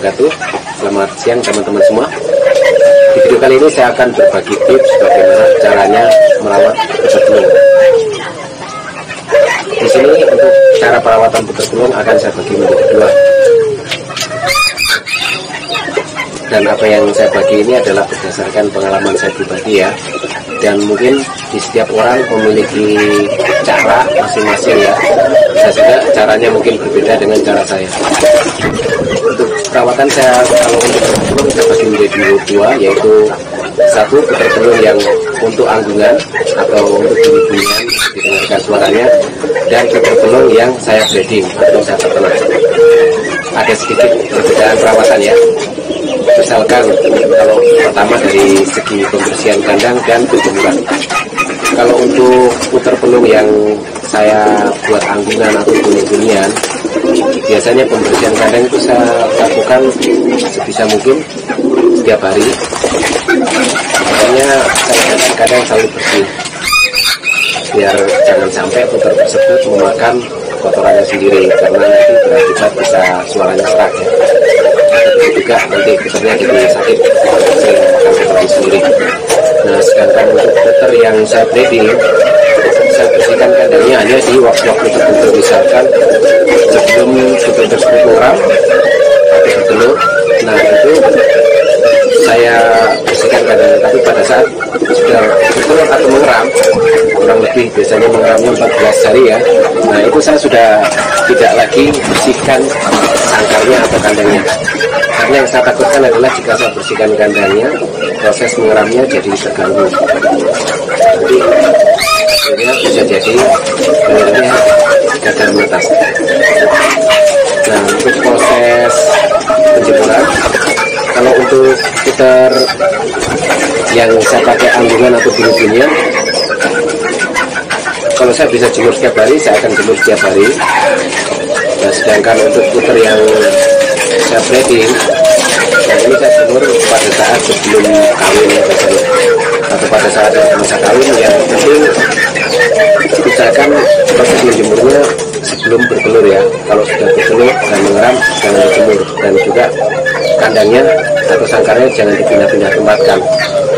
wabarakatuh. Selamat siang teman-teman semua. Di video kali ini saya akan berbagi tips bagaimana caranya merawat puter telur. Di sini untuk cara perawatan puter telur akan saya bagi menjadi dua. Dan apa yang saya bagi ini adalah berdasarkan pengalaman saya pribadi ya. Dan mungkin di setiap orang memiliki cara masing-masing ya. Bisa juga caranya mungkin berbeda dengan cara saya. Untuk perawatan saya, kalau untuk puter telur saya bagi menjadi dua, yaitu satu puter telur yang untuk anggungan atau untuk bunyi-bunyian didengarkan suaranya, dan puter telur yang saya breeding atau saya peternak. Ada sedikit perbedaan perawatan ya. Misalkan kalau pertama dari segi pembersihan kandang dan penjemuran. Kalau untuk puter telur yang saya buat anggungan atau bunyi-bunyian, biasanya pembersihan kandang itu saya lakukan sebisa mungkin setiap hari. Makanya saya kadang selalu bersih, biar jangan sampai puter tersebut memakan kotorannya sendiri, karena nanti berakibat bisa suaranya serak ya. Juga nanti puternya jadi sakit, sering memakan kotoran sendiri. Nah, sedangkan untuk puter yang saya breeding, saya bersihkan kandangnya hanya di waktu-waktu tertentu, misalkan sebelum puter tersebut mengeram atau bertelur. Nah, itu saya bersihkan kandangnya, tapi pada saat sudah bertelur atau mengeram, kurang lebih biasanya mengeramnya 14 hari ya. Nah, itu saya sudah tidak lagi bersihkan sangkarnya atau kandangnya. Karena yang saya takutkan adalah jika saya bersihkan kandangnya, proses mengeramnya jadi terganggu. Jadi akhirnya bisa jadi telurnya gagal menetas. Nah, untuk proses penjemuran, kalau untuk puter yang saya pakai anggungan atau bunyi-bunyian, kalau saya bisa jemur setiap hari, saya akan jemur setiap hari. Nah, sedangkan untuk puter yang saya breeding, nah ini saya jemur pada saat sebelum kawin ya biasanya, atau pada saat masa kawin. Yang penting usahakan proses menjemurnya sebelum bertelur ya. Kalau sudah bertelur dan mengeram, jangan dijemur, dan juga kandangnya atau sangkarnya jangan dipindah-pindah tempatkan,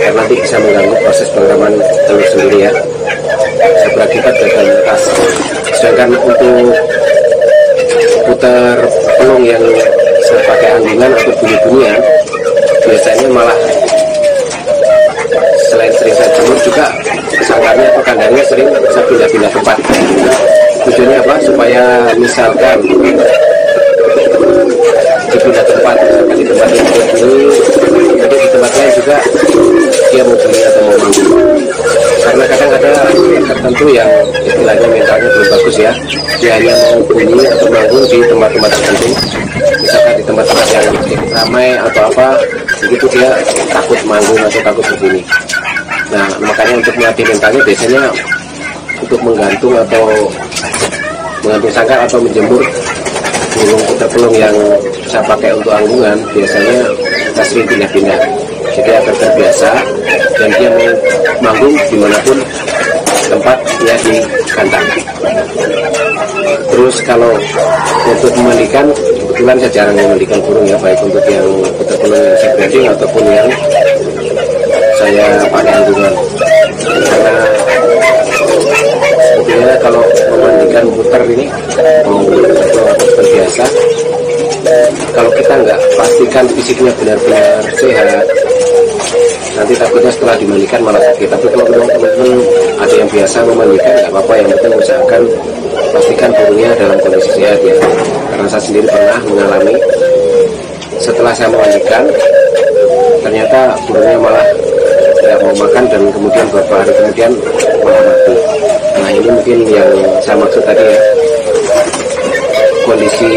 karena nanti bisa mengganggu proses pengeraman telur sendiri ya, bisa berakibat gagal menetas. Sedangkan untuk puter telur yang saya pakai anggungan atau bunyi-bunyian, biasanya malah selain sering saya jemur, juga sangkarnya atau kandangnya sering saya pindah-pindah tempat. Tujuannya apa? Supaya misalkan dipindah tempat, misalkan di tempat yang ini, jadi di tempat lain juga dia mau bunyi atau mau manggung. Karena kadang ada tertentu yang istilahnya mentalnya belum bagus ya, dia hanya mau bunyi atau manggung di tempat-tempat tertentu. Misalkan di tempat-tempat yang ramai atau apa, begitu dia takut manggung atau takut berbunyi. Nah, makanya untuk melatih mentalnya biasanya untuk menggantung sangkar atau menjemur burung puter telur yang saya pakai untuk anggungan, biasanya kita sering pindah-pindah, jadi agar terbiasa dan dia mau manggung dimanapun tempat dia di kandang. Terus kalau untuk memandikan, kebetulan saya jarang memandikan burung ya, baik untuk yang puter telur yang saya breeding ataupun yang saya pakai anggungan. Karena sebetulnya kalau memandikan puter ini mau terbiasa, kalau kita nggak pastikan fisiknya benar-benar sehat, nanti takutnya setelah dimandikan malah sakit. Tapi kalau teman-teman ada yang biasa memandikan, nggak apa-apa, yang penting usahakan pastikan burungnya dalam kondisi sehat ya. Karena saya sendiri pernah mengalami, setelah saya memandikan ternyata burungnya malah tidak mau makan, dan kemudian beberapa hari kemudian malah mati. Nah, ini mungkin yang saya maksud tadi ya, kondisi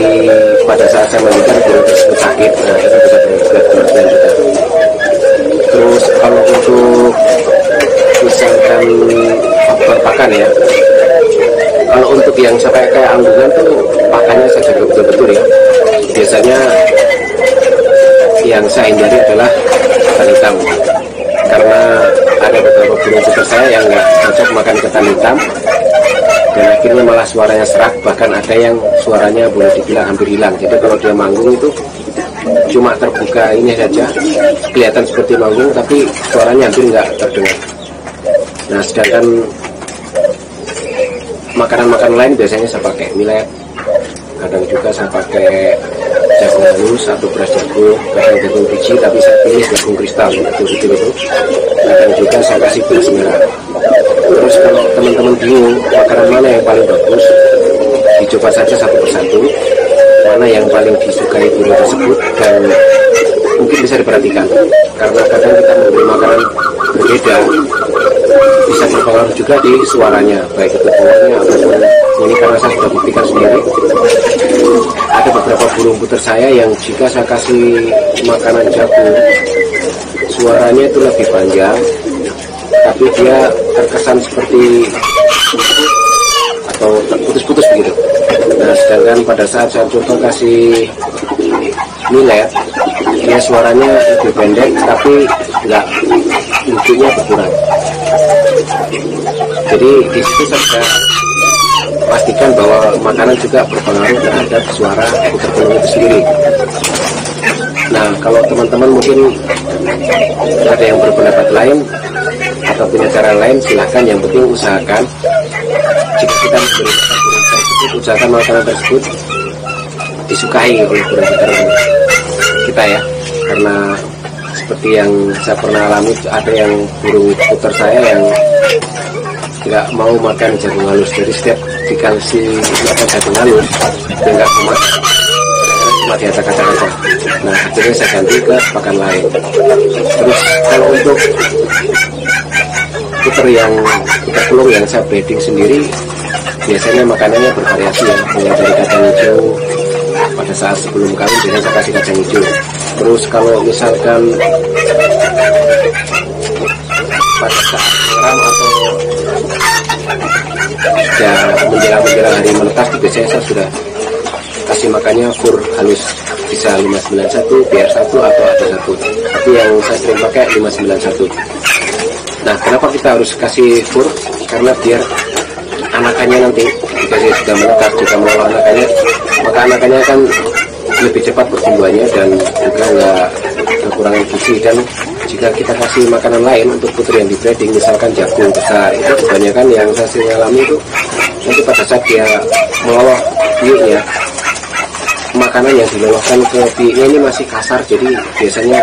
pada saat saya memandikan burung tersebut sakit. Nah, itu bisa berakibat kematian juga. Terus kalau untuk misalkan faktor pakan ya, kalau untuk yang saya kayak anggungan tuh pakannya saya jaga betul-betul ya. Biasanya yang saya hindari adalah ketan hitam, karena ada beberapa burung puter saya yang nggak cocok makan ketan hitam, dan akhirnya malah suaranya serak, bahkan ada yang suaranya boleh dibilang hampir hilang. Jadi kalau dia manggung itu cuma terbuka ini saja, kelihatan seperti manggung tapi suaranya hampir nggak terdengar. Nah sedangkan makanan-makanan lain biasanya saya pakai millet, kadang juga saya pakai jagung halus atau beras jagung, kadang jagung biji tapi saya pilih jagung kristal itu. Kadang juga saya kasih beras merah. Terus kalau teman-teman bingung makanan mana yang paling bagus, dicoba saja satu persatu mana yang paling disukai burung tersebut, dan mungkin bisa diperhatikan karena kadang kita memberi makanan berbeda bisa berpengaruh juga di suaranya, baik itu bawahnya ataupun ini, karena saya sudah buktikan sendiri. Ada beberapa burung puter saya yang jika saya kasih makanan jagung suaranya itu lebih panjang, tapi dia terkesan seperti atau terputus-putus begitu. Nah sedangkan pada saat saya coba kasih millet, dia suaranya lebih pendek tapi nggak, lucunya berkurang. Jadi di situ saya pastikan bahwa makanan juga berpengaruh terhadap suara puter burung itu sendiri. Nah kalau teman-teman mungkin ada yang berpendapat lain atau punya cara lain, silahkan. Yang penting usahakan jika kita memberi burung tersebut, usahakan makanan tersebut disukai oleh burung puter kita ya, karena seperti yang saya pernah alami, ada yang burung puter saya yang nggak mau makan jagung halus. Jadi setiap dikasih makan jagung halus dia nggak mau makan, cuma diacak-acak aja. Nah akhirnya saya ganti ke pakan lain. Terus kalau untuk puter pelung yang saya breeding sendiri, biasanya makanannya bervariasi ya, mulai dari kacang hijau. Pada saat sebelum kawin biasanya saya kasih kacang hijau. Terus kalau misalkan pada saat malam atau ya menjelang hari menetas, biasanya saya sudah kasih makannya fur halus, bisa 591, biar 1 atau ada 1, tapi yang saya sering pakai 591. Nah kenapa kita harus kasih fur? Karena biar anakannya nanti jika dia sudah menetas, jika mengolah anakannya, maka anakannya akan lebih cepat pertumbuhannya dan juga nggak kekurangan gizi. Dan jika kita kasih makanan lain untuk putri yang di breeding, misalkan jagung besar, itu kebanyakan yang saya sering alami itu nanti pada saat dia mengolah piiknya, makanan yang diloloskan ke piiknya ini masih kasar, jadi biasanya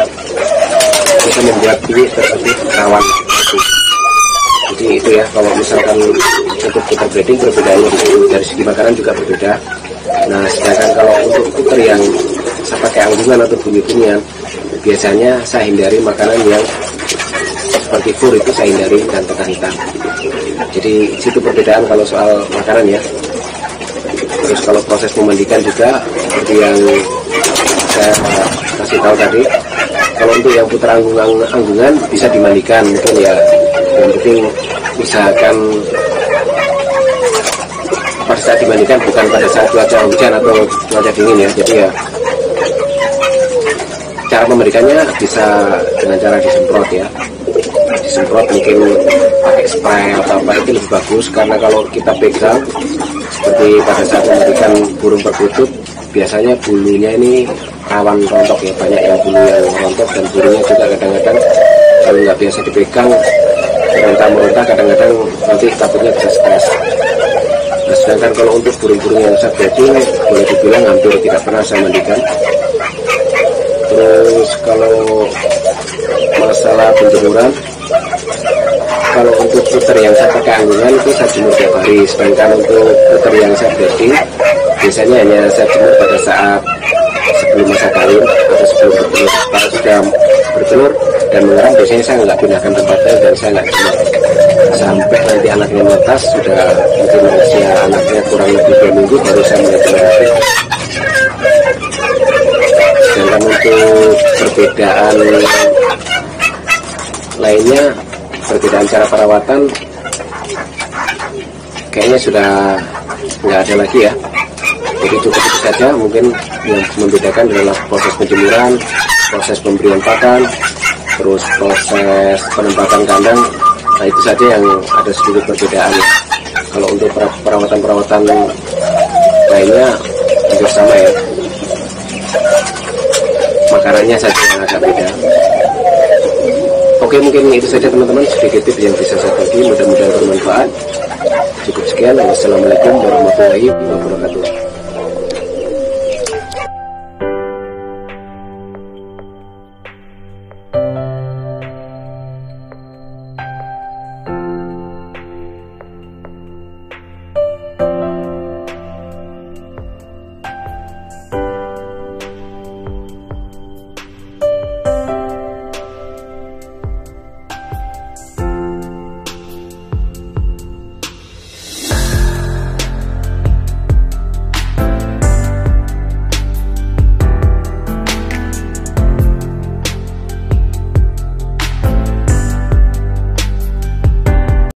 bisa membuat piik tersebut rawan. Jadi itu ya, kalau misalkan untuk puter breeding perbedaannya di situ, dari segi makanan juga berbeda. Nah sedangkan kalau untuk puter yang saya pakai anggungan atau bunyi-bunyian, biasanya saya hindari makanan yang seperti fur, itu saya hindari, dan tekan hitam. Jadi situ perbedaan kalau soal makanan ya. Terus kalau proses memandikan juga seperti yang saya kasih tahu tadi, kalau untuk yang puter anggungan bisa dimandikan mungkin ya, yang penting usahakan pada saat dimandikan, bukan pada saat cuaca hujan atau cuaca dingin ya. Jadi ya cara memandikannya bisa dengan cara disemprot ya, disemprot mungkin pakai spray atau apa, itu lebih bagus. Karena kalau kita pegang seperti pada saat memandikan burung perkutut, biasanya bulunya ini rawan rontok ya, banyak yang bulu yang rontok, dan bulunya juga kadang-kadang kalau nggak biasa dipegang meronta-meronta, kadang-kadang nanti takutnya bisa stres. Nah sedangkan kalau untuk burung-burung yang saya breeding, boleh dibilang hampir tidak pernah saya mandikan. Terus kalau masalah penjemuran, kalau untuk puter yang saya pakai anggungan itu saya jemur tiap hari. Sedangkan untuk puter yang saya breeding, biasanya hanya saya jemur pada saat sebelum masa kawin atau sebelum bertelur. Kalau sudah bertelur dan mengeram, biasanya saya nggak pindahkan tempatnya dan saya nggak jemur sampai nanti anaknya menetas, sudah mungkin usia anaknya kurang lebih 2 minggu, baru saya mulai jemur. Dan untuk perbedaan lainnya, perbedaan cara perawatan kayaknya sudah nggak ada lagi ya. Jadi cukup itu saja mungkin yang membedakan adalah proses penjemuran, proses pemberian pakan, terus proses penempatan kandang. Nah itu saja yang ada sedikit perbedaan. Kalau untuk perawatan-perawatan lainnya hampir sama ya. makanannya saja yang agak beda. Oke, mungkin itu saja teman-teman, sedikit tips yang bisa saya bagi, mudah-mudahan bermanfaat. Cukup sekian, wassalamualaikum warahmatullahi wabarakatuh.